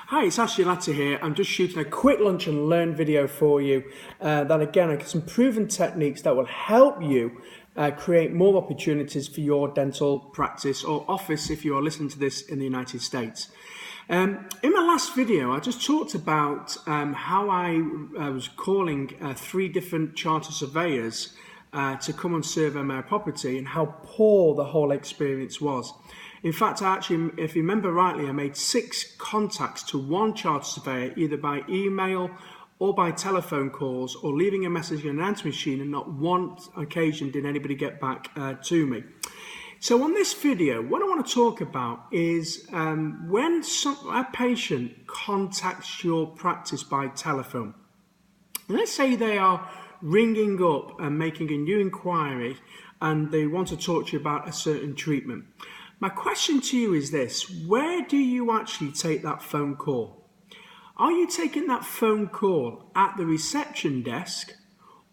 Hi, it's Ashley Latta here. I'm just shooting a quick lunch and learn video for you that again are some proven techniques that will help you create more opportunities for your dental practice or office if you are listening to this in the United States. In my last video, I just talked about how I was calling 3 different charter surveyors to come and survey my property and how poor the whole experience was. In fact, if you remember rightly, I made 6 contacts to 1 charter surveyor, either by email or by telephone calls or leaving a message in an answer machine, and not one occasion did anybody get back to me. So on this video, what I want to talk about is when a patient contacts your practice by telephone. Let's say they are ringing up and making a new inquiry and they want to talk to you about a certain treatment. My question to you is this: where do you actually take that phone call? Are you taking that phone call at the reception desk,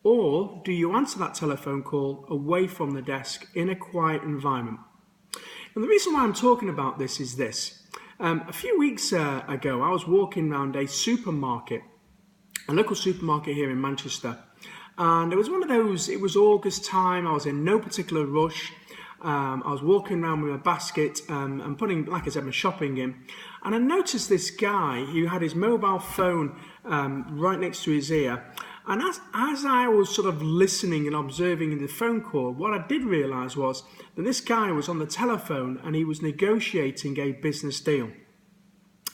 or do you answer that telephone call away from the desk in a quiet environment? And the reason why I'm talking about this is this. A few weeks ago, I was walking around a supermarket, a local supermarket here in Manchester, and it was one of those, it was August time, I was in no particular rush. I was walking around with a basket and putting, like I said, my shopping in, and I noticed this guy who had his mobile phone right next to his ear. And as I was sort of listening and observing in the phone call, what I did realise was that this guy was on the telephone and he was negotiating a business deal.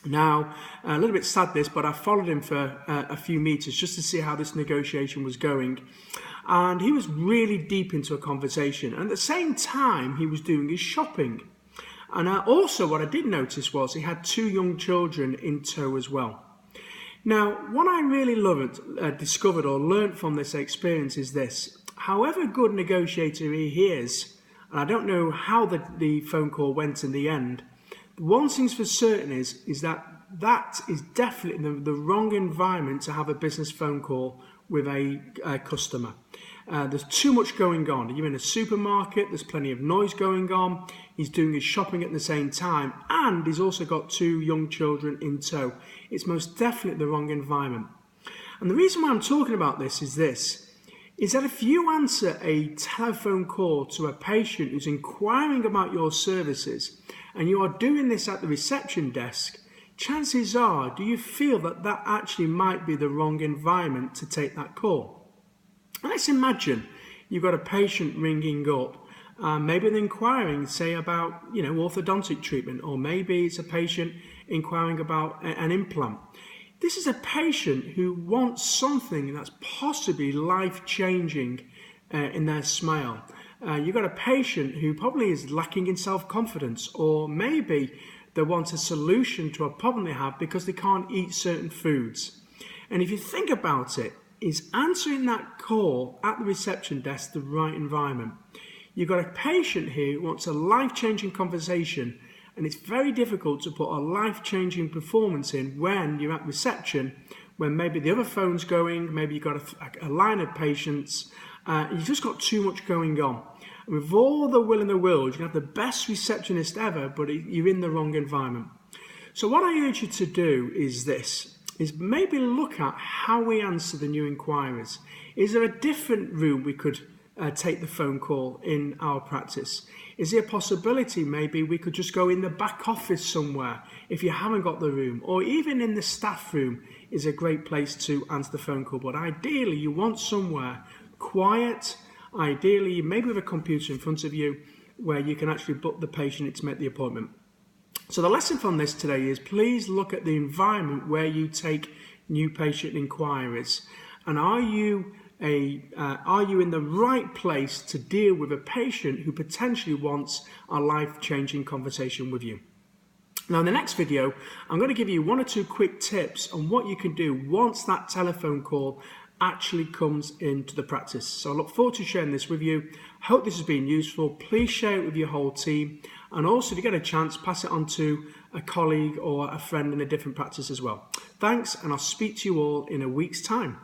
Now, a little bit sad this, but I followed him for a few meters just to see how this negotiation was going. And he was really deep into a conversation. And at the same time, he was doing his shopping. And also what I did notice was he had 2 young children in tow as well. Now, what I really discovered or learned from this experience is this: however good negotiator he is, and I don't know how the phone call went in the end, one thing's for certain is that is definitely the wrong environment to have a business phone call with a customer. There's too much going on. You're in a supermarket, there's plenty of noise going on, he's doing his shopping at the same time, and he's also got 2 young children in tow. It's most definitely the wrong environment. And the reason why I'm talking about this is that if you answer a telephone call to a patient who's inquiring about your services, and you are doing this at the reception desk, chances are, do you feel that actually might be the wrong environment to take that call? Let's imagine you've got a patient ringing up, maybe they're inquiring, say, about orthodontic treatment, or maybe it's a patient inquiring about an implant. This is a patient who wants something that's possibly life-changing in their smile. You've got a patient who probably is lacking in self-confidence, or maybe they want a solution to a problem they have because they can't eat certain foods. And if you think about it, is answering that call at the reception desk the right environment? You've got a patient here who wants a life-changing conversation, and it's very difficult to put a life-changing performance in when you're at reception, when maybe the other phone's going, maybe you've got a line of patients, you've just got too much going on. And with all the will in the world, you can have the best receptionist ever, but you're in the wrong environment. So what I urge you to do is this: is maybe look at how we answer the new inquiries. Is there a different room we could take the phone call in our practice? Is there a possibility maybe we could just go in the back office somewhere if you haven't got the room, or even in the staff room is a great place to answer the phone call? But ideally you want somewhere quiet, ideally maybe with a computer in front of you where you can actually book the patient in to make the appointment. So the lesson from this today is, please look at the environment where you take new patient inquiries, and are you in the right place to deal with a patient who potentially wants a life-changing conversation with you? Now in the next video, I'm going to give you 1 or 2 quick tips on what you can do once that telephone call actually comes into the practice. So I look forward to sharing this with you. Hope this has been useful. Please share it with your whole team, and also if you get a chance, pass it on to a colleague or a friend in a different practice as well. Thanks, and I'll speak to you all in a week's time.